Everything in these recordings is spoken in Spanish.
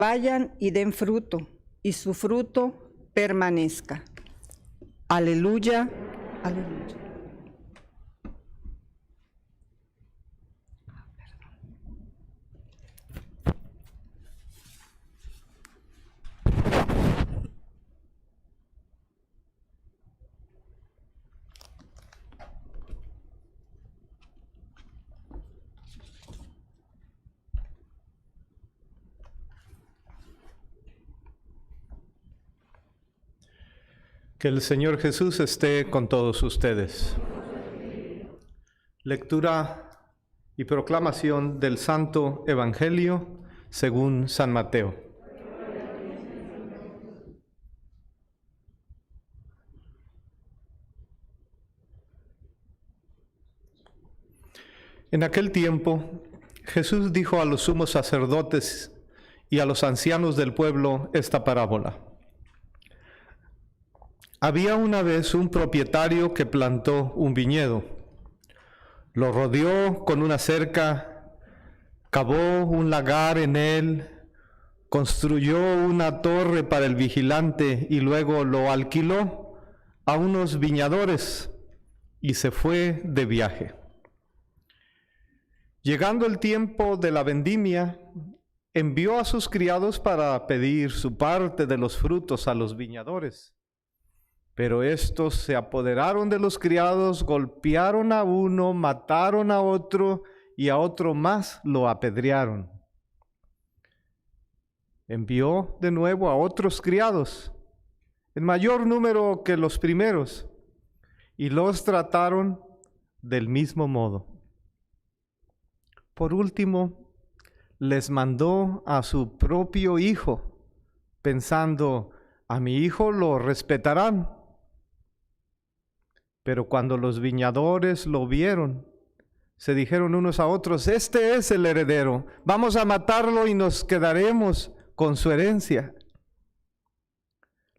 Vayan y den fruto, y su fruto permanezca. Aleluya, aleluya. Que el Señor Jesús esté con todos ustedes. Lectura y proclamación del Santo Evangelio según San Mateo. En aquel tiempo, Jesús dijo a los sumos sacerdotes y a los ancianos del pueblo esta parábola. Había una vez un propietario que plantó un viñedo. Lo rodeó con una cerca, cavó un lagar en él, construyó una torre para el vigilante y luego lo alquiló a unos viñadores y se fue de viaje. Llegando el tiempo de la vendimia, envió a sus criados para pedir su parte de los frutos a los viñadores. Pero estos se apoderaron de los criados, golpearon a uno, mataron a otro y a otro más lo apedrearon. Envió de nuevo a otros criados, en mayor número que los primeros, y los trataron del mismo modo. Por último, les mandó a su propio hijo, pensando, a mi hijo lo respetarán. Pero cuando los viñadores lo vieron, se dijeron unos a otros, este es el heredero, vamos a matarlo y nos quedaremos con su herencia.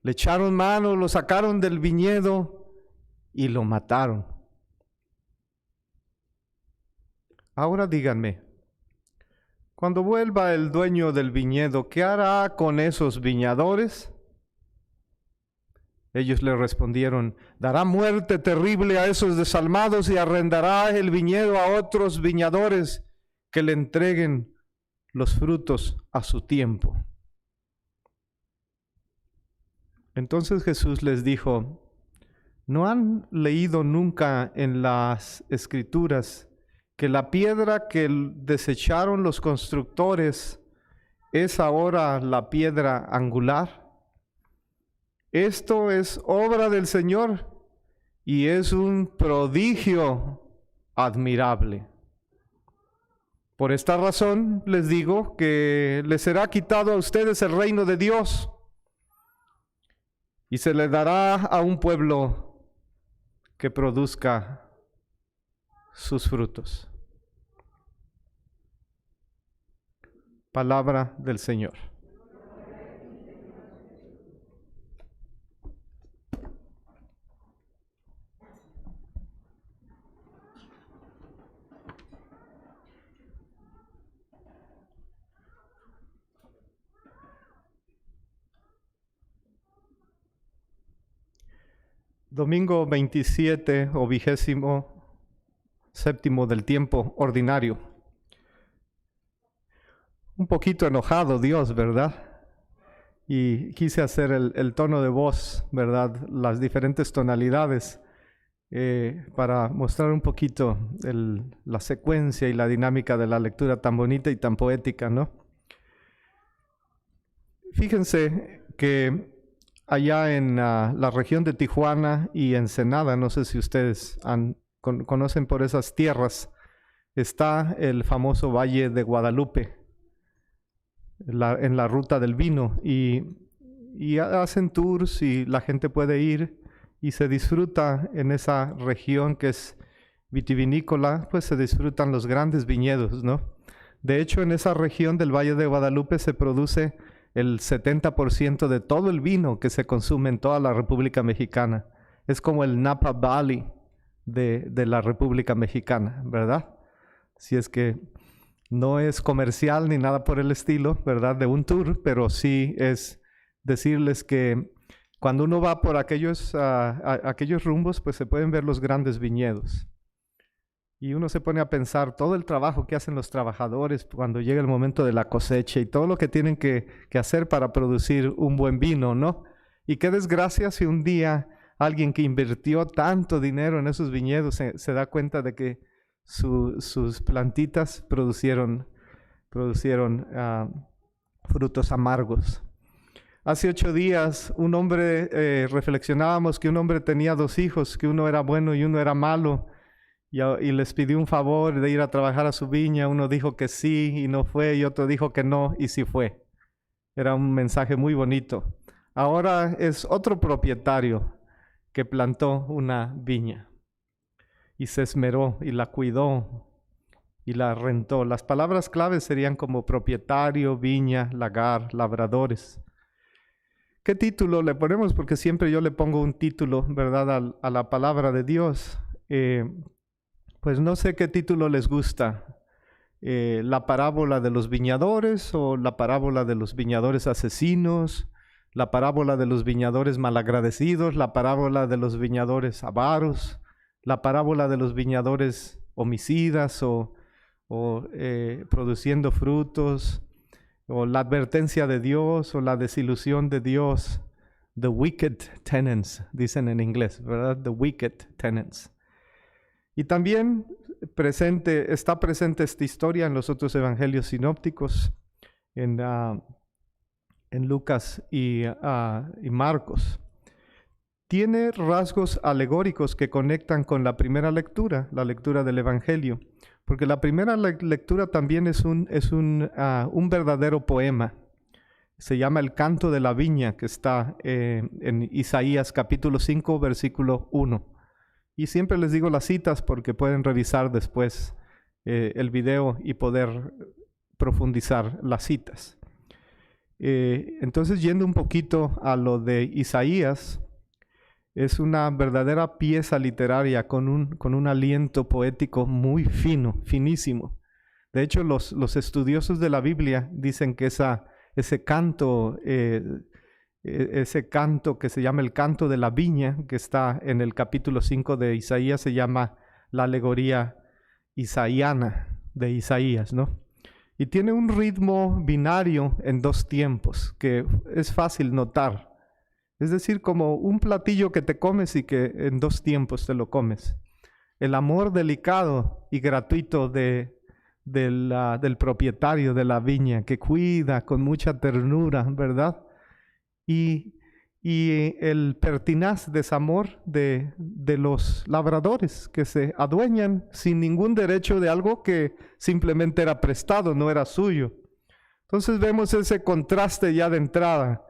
Le echaron mano, lo sacaron del viñedo y lo mataron. Ahora díganme, cuando vuelva el dueño del viñedo, ¿qué hará con esos viñadores? Ellos le respondieron, dará muerte terrible a esos desalmados y arrendará el viñedo a otros viñadores que le entreguen los frutos a su tiempo. Entonces Jesús les dijo, ¿no han leído nunca en las Escrituras que la piedra que desecharon los constructores es ahora la piedra angular? Esto es obra del Señor y es un prodigio admirable. Por esta razón les digo que les será quitado a ustedes el reino de Dios y se le dará a un pueblo que produzca sus frutos. Palabra del Señor. Domingo 27 o 27º del tiempo ordinario. Un poquito enojado Dios, ¿verdad? Y quise hacer el tono de voz, ¿verdad? Las diferentes tonalidades para mostrar un poquito la secuencia y la dinámica de la lectura tan bonita y tan poética, ¿no? Fíjense que allá en la región de Tijuana y Ensenada, no sé si ustedes conocen por esas tierras, está el famoso Valle de Guadalupe, en la ruta del vino, y hacen tours y la gente puede ir y se disfruta en esa región que es vitivinícola, pues se disfrutan los grandes viñedos, ¿no? De hecho, en esa región del Valle de Guadalupe se produce el 70% de todo el vino que se consume en toda la República Mexicana. Es como el Napa Valley de la República Mexicana, ¿verdad? Si es que No es comercial ni nada por el estilo, ¿verdad? De un tour, pero sí es decirles que cuando uno va por aquellos rumbos, pues se pueden ver los grandes viñedos. Y uno se pone a pensar todo el trabajo que hacen los trabajadores cuando llega el momento de la cosecha y todo lo que tienen que hacer para producir un buen vino, ¿no? Y qué desgracia si un día alguien que invirtió tanto dinero en esos viñedos se da cuenta de que sus plantitas producieron frutos amargos. Hace 8 días reflexionábamos que un hombre tenía 2 hijos, que uno era bueno y uno era malo, y les pidió un favor de ir a trabajar a su viña. Uno dijo que sí y no fue, y otro dijo que no y sí fue. Era un mensaje muy bonito. Ahora es otro propietario que plantó una viña y se esmeró y la cuidó y la rentó. Las palabras claves serían como propietario, viña, lagar, labradores. ¿Qué título le ponemos? Porque siempre yo le pongo un título, ¿verdad? A la palabra de Dios. Pues no sé qué título les gusta. La parábola de los viñadores, o la parábola de los viñadores asesinos, la parábola de los viñadores malagradecidos, la parábola de los viñadores avaros, la parábola de los viñadores homicidas o produciendo frutos, o la advertencia de Dios o la desilusión de Dios. The wicked tenants, dicen en inglés, ¿verdad? The wicked tenants. Y también está presente esta historia en los otros evangelios sinópticos, en Lucas y Marcos. Tiene rasgos alegóricos que conectan con la primera lectura, la lectura del evangelio, porque la primera lectura también es un verdadero poema. Se llama El Canto de la Viña, que está en Isaías capítulo 5, versículo 1. Y siempre les digo las citas porque pueden revisar después el video y poder profundizar las citas. Entonces, yendo un poquito a lo de Isaías, es una verdadera pieza literaria con un aliento poético muy fino, finísimo. De hecho, los estudiosos de la Biblia dicen que ese canto que se llama el canto de la viña, que está en el capítulo 5 de Isaías, se llama la alegoría isaiana de Isaías, ¿no? Y tiene un ritmo binario en 2 tiempos que es fácil notar. Es decir, como un platillo que te comes y que en 2 tiempos te lo comes. El amor delicado y gratuito del propietario de la viña, que cuida con mucha ternura, ¿verdad? Y el pertinaz desamor de los labradores que se adueñan sin ningún derecho de algo que simplemente era prestado, no era suyo. Entonces vemos ese contraste ya de entrada,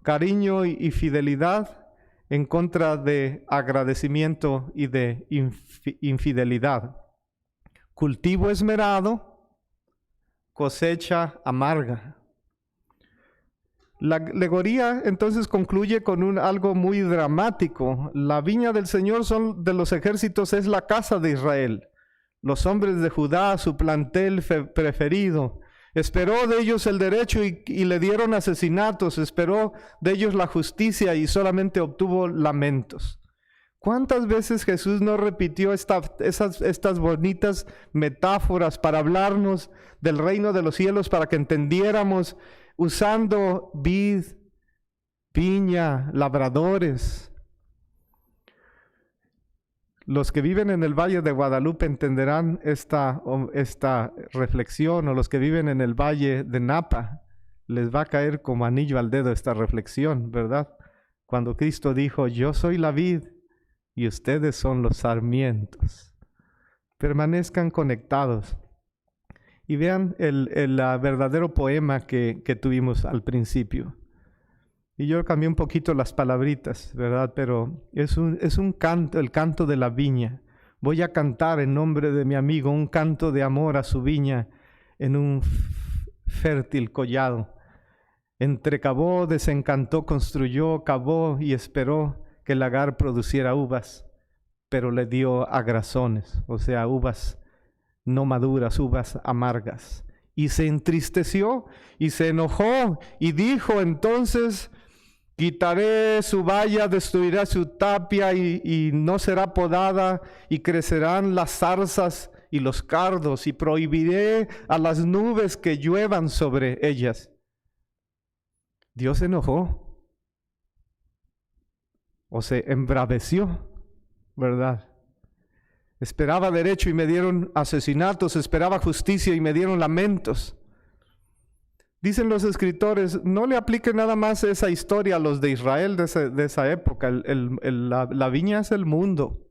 cariño y fidelidad en contra de agradecimiento y de infidelidad. Cultivo esmerado, cosecha amarga. La alegoría entonces concluye con algo muy dramático. La viña del Señor de los ejércitos es la casa de Israel. Los hombres de Judá, su plantel preferido. Esperó de ellos el derecho y le dieron asesinatos. Esperó de ellos la justicia y solamente obtuvo lamentos. ¿Cuántas veces Jesús no repitió estas bonitas metáforas para hablarnos del reino de los cielos, para que entendiéramos, usando vid, viña, labradores? Los que viven en el Valle de Guadalupe entenderán esta reflexión, o los que viven en el Valle de Napa, les va a caer como anillo al dedo esta reflexión, ¿verdad? Cuando Cristo dijo, yo soy la vid y ustedes son los sarmientos. Permanezcan conectados. Y vean el verdadero poema que tuvimos al principio. Y yo cambié un poquito las palabritas, ¿verdad? Pero es un canto, el canto de la viña. Voy a cantar en nombre de mi amigo un canto de amor a su viña en un fértil collado. Entrecavó, desencantó, construyó, cavó y esperó que el lagar produciera uvas, pero le dio agrazones, o sea, uvas no maduras, uvas amargas. Y se entristeció y se enojó y dijo entonces: quitaré su valla, destruiré su tapia y no será podada, y crecerán las zarzas y los cardos, y prohibiré a las nubes que lluevan sobre ellas. Dios se enojó o se embraveció, ¿verdad? Esperaba derecho y me dieron asesinatos, esperaba justicia y me dieron lamentos. Dicen los escritores, no le apliquen nada más esa historia a los de Israel de esa época. La viña es el mundo.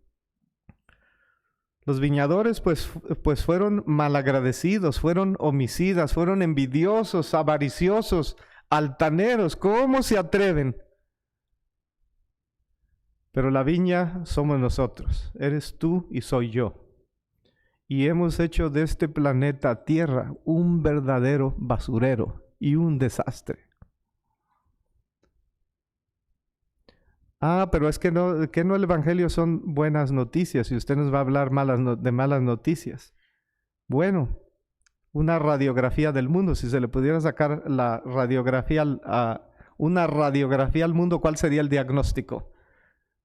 Los viñadores pues fueron malagradecidos, fueron homicidas, fueron envidiosos, avariciosos, altaneros. ¿Cómo se atreven? Pero la viña somos nosotros, eres tú y soy yo. Y hemos hecho de este planeta Tierra un verdadero basurero y un desastre. Pero es que no el Evangelio son buenas noticias y usted nos va a hablar de malas noticias. Bueno, una radiografía del mundo, si se le pudiera sacar una radiografía al mundo, ¿cuál sería el diagnóstico?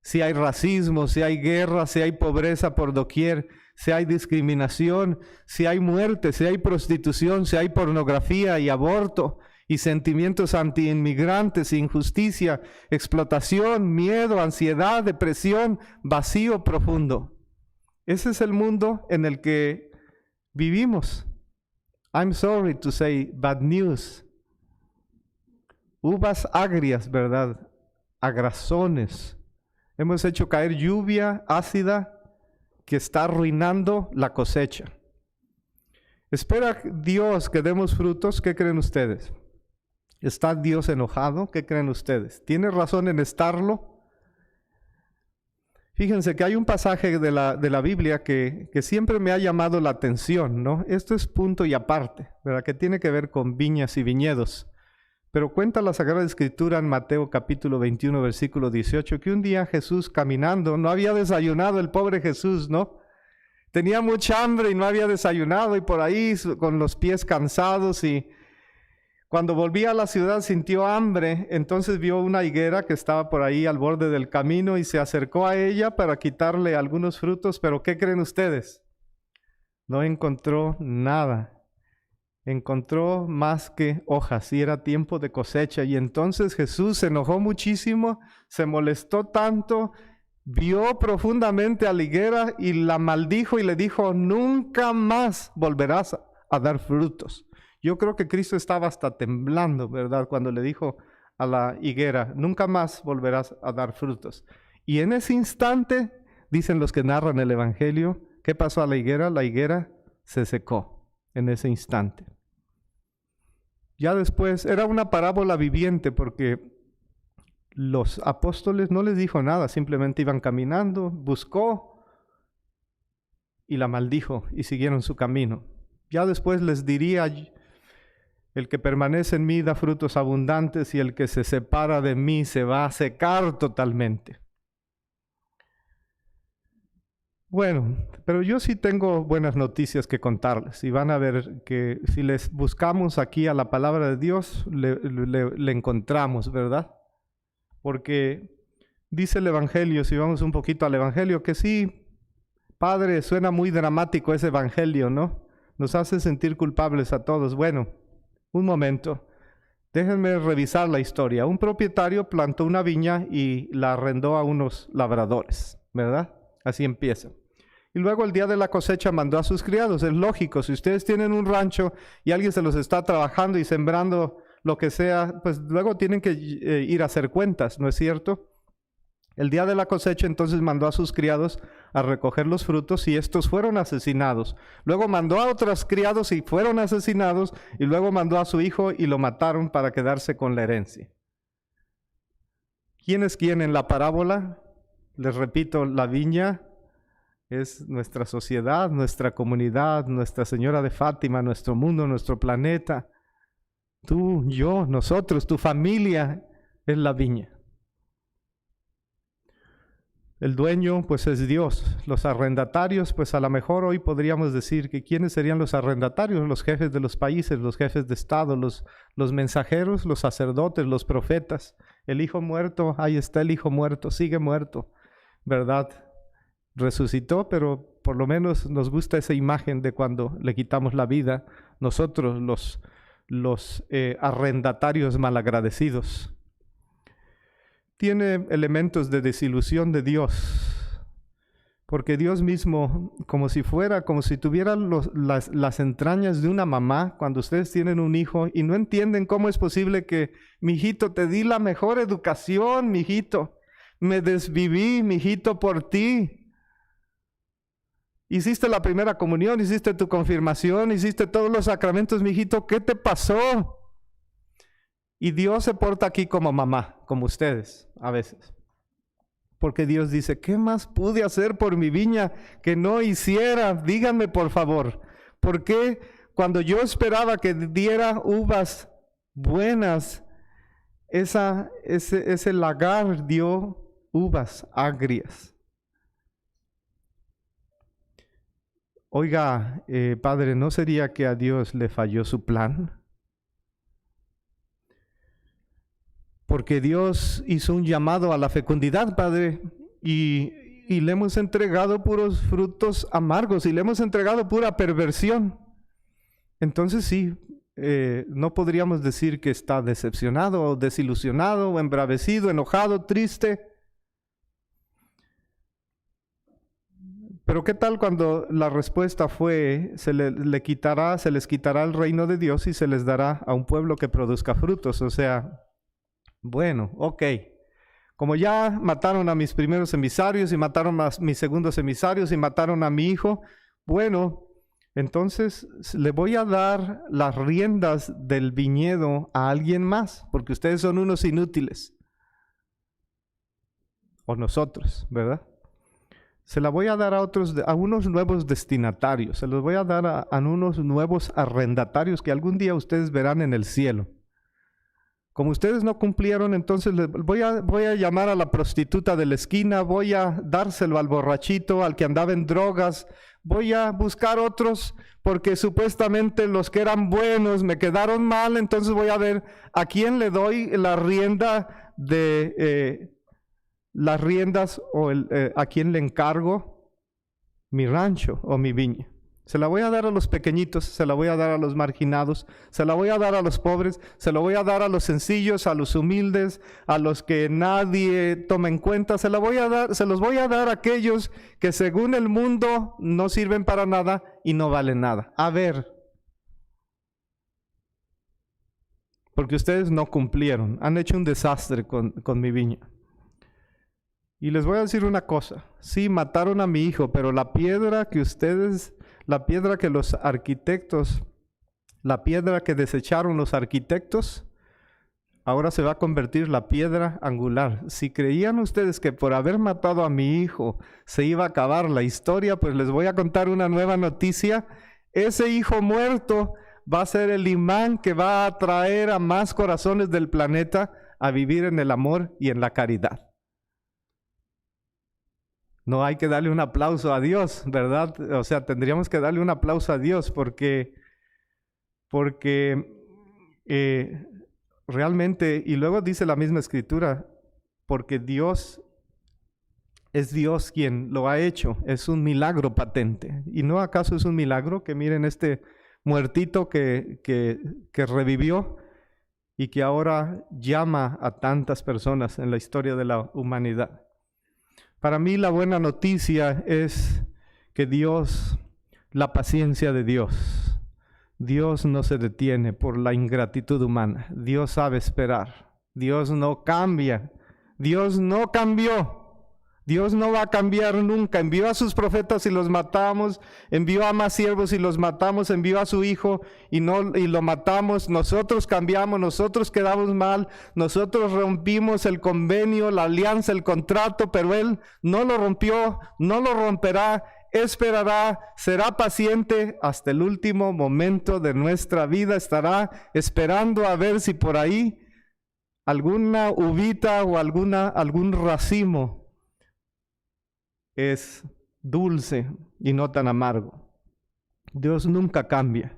Si hay racismo, si hay guerra, si hay pobreza por doquier, si hay discriminación, si hay muerte, si hay prostitución, si hay pornografía y aborto y sentimientos anti-inmigrantes, injusticia, explotación, miedo, ansiedad, depresión, vacío profundo. Ese es el mundo en el que vivimos. I'm sorry to say bad news. Uvas agrias, ¿verdad? Agrazones. Hemos hecho caer lluvia ácida que está arruinando la cosecha. ¿Espera Dios que demos frutos? ¿Qué creen ustedes? ¿Está Dios enojado? ¿Qué creen ustedes? ¿Tiene razón en estarlo? Fíjense que hay un pasaje de la Biblia que siempre me ha llamado la atención, ¿no? Esto es punto y aparte, ¿verdad? Que tiene que ver con viñas y viñedos. Pero cuenta la Sagrada Escritura en Mateo capítulo 21, versículo 18, que un día Jesús caminando, no había desayunado el pobre Jesús, ¿no? Tenía mucha hambre y no había desayunado y por ahí con los pies cansados, y cuando volvía a la ciudad sintió hambre. Entonces vio una higuera que estaba por ahí al borde del camino y se acercó a ella para quitarle algunos frutos, pero ¿qué creen ustedes? No encontró nada. Encontró más que hojas y era tiempo de cosecha. Y entonces Jesús se enojó muchísimo, se molestó tanto, vio profundamente a la higuera y la maldijo y le dijo: nunca más volverás a dar frutos. Yo creo que Cristo estaba hasta temblando, ¿verdad? Cuando le dijo a la higuera: nunca más volverás a dar frutos. Y en ese instante, dicen los que narran el Evangelio, ¿qué pasó a la higuera? La higuera se secó en ese instante. Ya después, era una parábola viviente porque los apóstoles no les dijo nada, simplemente iban caminando, buscó y la maldijo y siguieron su camino. Ya después les diría: el que permanece en mí da frutos abundantes y el que se separa de mí se va a secar totalmente. Bueno, pero yo sí tengo buenas noticias que contarles, y van a ver que si les buscamos aquí a la palabra de Dios, le encontramos, ¿verdad? Porque dice el Evangelio, si vamos un poquito al Evangelio, que sí, Padre, suena muy dramático ese Evangelio, ¿no? Nos hace sentir culpables a todos. Bueno, un momento, déjenme revisar la historia. Un propietario plantó una viña y la arrendó a unos labradores, ¿verdad? Así empieza. Y luego el día de la cosecha mandó a sus criados. Es lógico, si ustedes tienen un rancho y alguien se los está trabajando y sembrando lo que sea, pues luego tienen que ir a hacer cuentas, ¿no es cierto? El día de la cosecha entonces mandó a sus criados a recoger los frutos y estos fueron asesinados. Luego mandó a otros criados y fueron asesinados, y luego mandó a su hijo y lo mataron para quedarse con la herencia. ¿Quién es quién en la parábola? Les repito, la viña es nuestra sociedad, nuestra comunidad, Nuestra Señora de Fátima, nuestro mundo, nuestro planeta. Tú, yo, nosotros, tu familia es la viña. El dueño, pues, es Dios. Los arrendatarios, pues, a lo mejor hoy podríamos decir que ¿quiénes serían los arrendatarios? Los jefes de los países, los jefes de Estado, los mensajeros, los sacerdotes, los profetas. El hijo muerto, ahí está el hijo muerto, sigue muerto, ¿verdad? Resucitó, pero por lo menos nos gusta esa imagen de cuando le quitamos la vida, nosotros los arrendatarios malagradecidos. Tiene elementos de desilusión de Dios, porque Dios mismo, como si tuviera las entrañas de una mamá, cuando ustedes tienen un hijo y no entienden cómo es posible que, mijito, te di la mejor educación, mijito, me desviví, mijito, por ti. Hiciste la primera comunión, hiciste tu confirmación, hiciste todos los sacramentos, mijito, ¿qué te pasó? Y Dios se porta aquí como mamá, como ustedes a veces. Porque Dios dice, ¿qué más pude hacer por mi viña que no hiciera? Díganme por favor, ¿por qué cuando yo esperaba que diera uvas buenas, ese lagar dio uvas agrias? Oiga, Padre, ¿no sería que a Dios le falló su plan? Porque Dios hizo un llamado a la fecundidad, Padre, y le hemos entregado puros frutos amargos y le hemos entregado pura perversión. Entonces sí, no podríamos decir que está decepcionado o desilusionado o embravecido, enojado, triste. Pero ¿qué tal cuando la respuesta fue, se les quitará el reino de Dios y se les dará a un pueblo que produzca frutos? O sea, bueno, ok. Como ya mataron a mis primeros emisarios y mataron a mis segundos emisarios y mataron a mi hijo, bueno, entonces le voy a dar las riendas del viñedo a alguien más, porque ustedes son unos inútiles. O nosotros, ¿verdad? Se la voy a dar a unos nuevos destinatarios, se los voy a dar a unos nuevos arrendatarios que algún día ustedes verán en el cielo. Como ustedes no cumplieron, entonces voy a llamar a la prostituta de la esquina, voy a dárselo al borrachito, al que andaba en drogas, voy a buscar otros, porque supuestamente los que eran buenos me quedaron mal, entonces voy a ver a quién le doy la rienda de... las riendas o a quién le encargo mi rancho o mi viña. Se la voy a dar a los pequeñitos, se la voy a dar a los marginados, se la voy a dar a los pobres, se la voy a dar a los sencillos, a los humildes, a los que nadie toma en cuenta, se los voy a dar a aquellos que según el mundo no sirven para nada y no valen nada. A ver, porque ustedes no cumplieron, han hecho un desastre con mi viña. Y les voy a decir una cosa, sí, mataron a mi hijo, pero la piedra que los arquitectos, la piedra que desecharon los arquitectos, ahora se va a convertir la piedra angular. Si creían ustedes que por haber matado a mi hijo se iba a acabar la historia, pues les voy a contar una nueva noticia. Ese hijo muerto va a ser el imán que va a atraer a más corazones del planeta a vivir en el amor y en la caridad. No hay que darle un aplauso a Dios, ¿verdad? O sea, tendríamos que darle un aplauso a Dios porque realmente, y luego dice la misma escritura, porque Dios es Dios quien lo ha hecho, es un milagro patente. ¿Y no acaso es un milagro que miren este muertito que revivió y que ahora llama a tantas personas en la historia de la humanidad? Para mí la buena noticia es que la paciencia de Dios no se detiene por la ingratitud humana. Dios sabe esperar. Dios no cambia. Dios no cambió. Dios no va a cambiar nunca. Envió a sus profetas y los matamos. Envió a más siervos y los matamos. Envió a su hijo y lo matamos. Nosotros cambiamos, nosotros quedamos mal. Nosotros rompimos el convenio, la alianza, el contrato, pero Él no lo rompió, no lo romperá. Esperará, será paciente hasta el último momento de nuestra vida. Estará esperando a ver si por ahí alguna uvita o algún racimo es dulce y no tan amargo. Dios nunca cambia.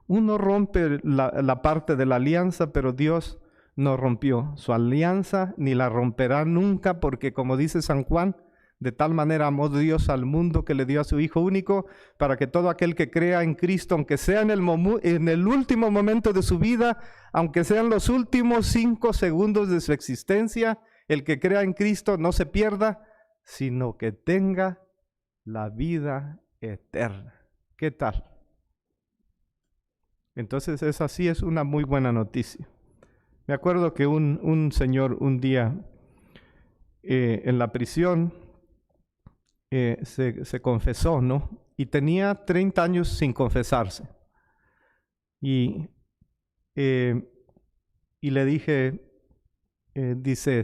Uno rompe la parte de la alianza, pero Dios no rompió su alianza ni la romperá nunca, porque como dice San Juan, de tal manera amó Dios al mundo que le dio a su Hijo único, para que todo aquel que crea en Cristo, aunque sea en el último momento de su vida, aunque sean los últimos 5 segundos de su existencia, el que crea en Cristo no se pierda, sino que tenga la vida eterna. ¿Qué tal? Entonces es una muy buena noticia. Me acuerdo que un señor un día en la prisión se confesó, ¿no? Y tenía 30 años sin confesarse. Y le dije, dice,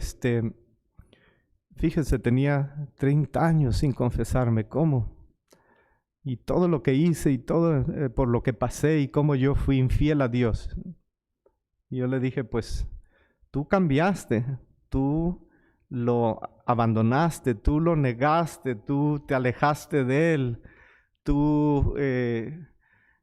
fíjese, tenía 30 años sin confesarme, ¿cómo? Y todo lo que hice y todo por lo que pasé y cómo yo fui infiel a Dios. Y yo le dije, pues, tú cambiaste, tú lo abandonaste, tú lo negaste, tú te alejaste de Él, tú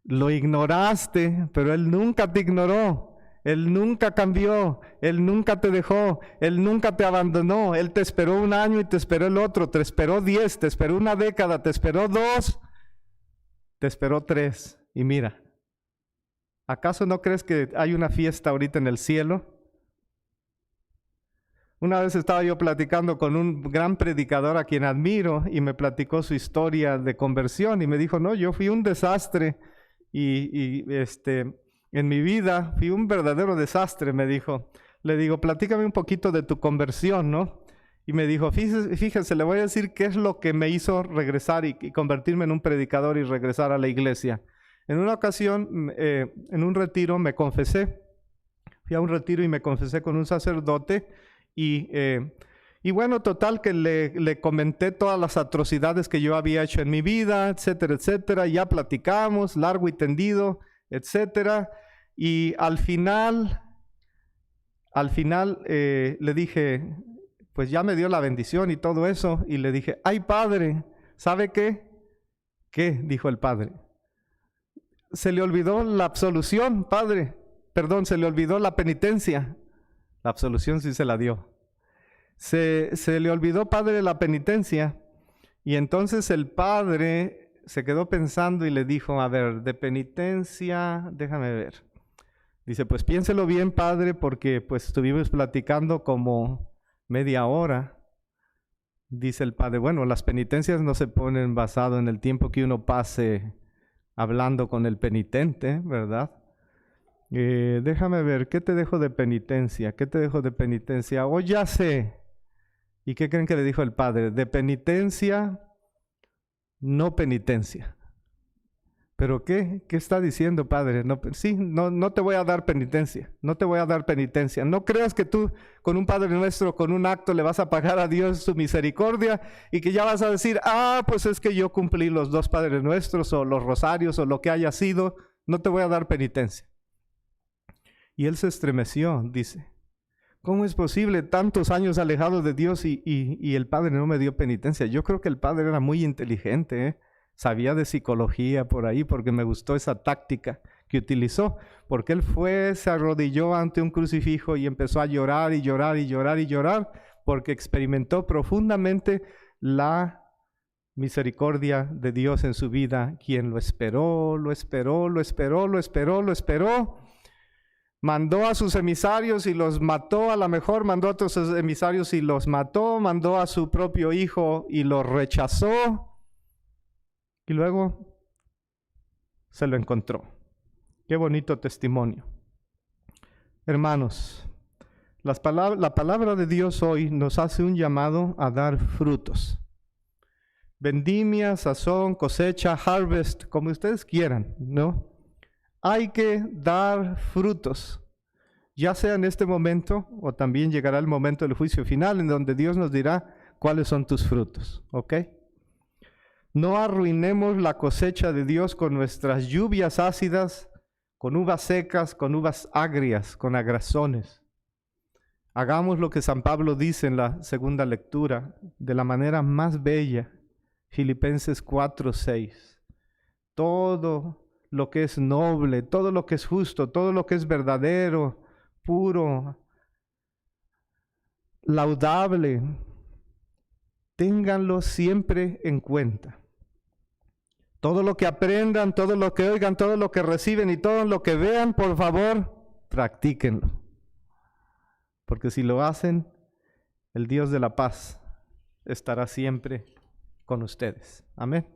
lo ignoraste, pero Él nunca te ignoró, Él nunca cambió, Él nunca te dejó, Él nunca te abandonó, Él te esperó 1 año y te esperó el otro, te esperó 10, te esperó 1 década, te esperó 2, te esperó 3, y mira, ¿acaso no crees que hay una fiesta ahorita en el cielo? Una vez estaba yo platicando con un gran predicador a quien admiro y me platicó su historia de conversión y me dijo, no, yo fui un desastre y en mi vida fui un verdadero desastre, me dijo. Le digo, platícame un poquito de tu conversión, ¿no? Y me dijo, fíjese, le voy a decir qué es lo que me hizo regresar y convertirme en un predicador y regresar a la iglesia. En una ocasión, en un retiro, me confesé. Fui a un retiro y me confesé con un sacerdote. Y bueno, total que le comenté todas las atrocidades que yo había hecho en mi vida, etcétera, etcétera. Ya platicamos, largo y tendido, etcétera. Y al final le dije, pues ya me dio la bendición y todo eso. Y le dije, ay padre, ¿sabe qué? ¿Qué? Dijo el padre. Se le olvidó la absolución, padre. Perdón, se le olvidó la penitencia. La absolución sí se la dio. Se le olvidó, padre, la penitencia. Y entonces el padre se quedó pensando y le dijo, a ver, de penitencia, déjame ver. Dice, pues piénselo bien, padre, porque pues estuvimos platicando como media hora. Dice el padre, bueno, las penitencias no se ponen basado en el tiempo que uno pase hablando con el penitente, ¿verdad? Déjame ver, ¿qué te dejo de penitencia? ¿Qué te dejo de penitencia? Oh, ya sé. ¿Y qué creen que le dijo el padre? De penitencia, no penitencia. ¿Pero qué? ¿Qué está diciendo, padre? No te voy a dar penitencia. No te voy a dar penitencia. No creas que tú con un Padre Nuestro, con un acto, le vas a pagar a Dios su misericordia y que ya vas a decir, pues es que yo cumplí los 2 Padres Nuestros o los rosarios o lo que haya sido. No te voy a dar penitencia. Y él se estremeció, dice, ¿cómo es posible tantos años alejados de Dios y el padre no me dio penitencia? Yo creo que el padre era muy inteligente, sabía de psicología por ahí, porque me gustó esa táctica que utilizó, porque él se arrodilló ante un crucifijo y empezó a llorar y llorar y llorar y llorar, porque experimentó profundamente la misericordia de Dios en su vida, quien lo esperó, lo esperó, lo esperó, lo esperó, lo esperó. Mandó a sus emisarios y los mató, a lo mejor mandó a otros emisarios y los mató, mandó a su propio hijo y lo rechazó y luego se lo encontró. Qué bonito testimonio. Hermanos, la palabra de Dios hoy nos hace un llamado a dar frutos. Vendimia, sazón, cosecha, harvest, como ustedes quieran, ¿no? Hay que dar frutos, ya sea en este momento o también llegará el momento del juicio final en donde Dios nos dirá cuáles son tus frutos, ¿ok? No arruinemos la cosecha de Dios con nuestras lluvias ácidas, con uvas secas, con uvas agrias, con agrazones. Hagamos lo que San Pablo dice en la segunda lectura, de la manera más bella, Filipenses 4:6. Todo lo que es noble, todo lo que es justo, todo lo que es verdadero, puro, laudable, ténganlo siempre en cuenta. Todo lo que aprendan, todo lo que oigan, todo lo que reciben y todo lo que vean, por favor, practíquenlo. Porque si lo hacen, el Dios de la paz estará siempre con ustedes. Amén.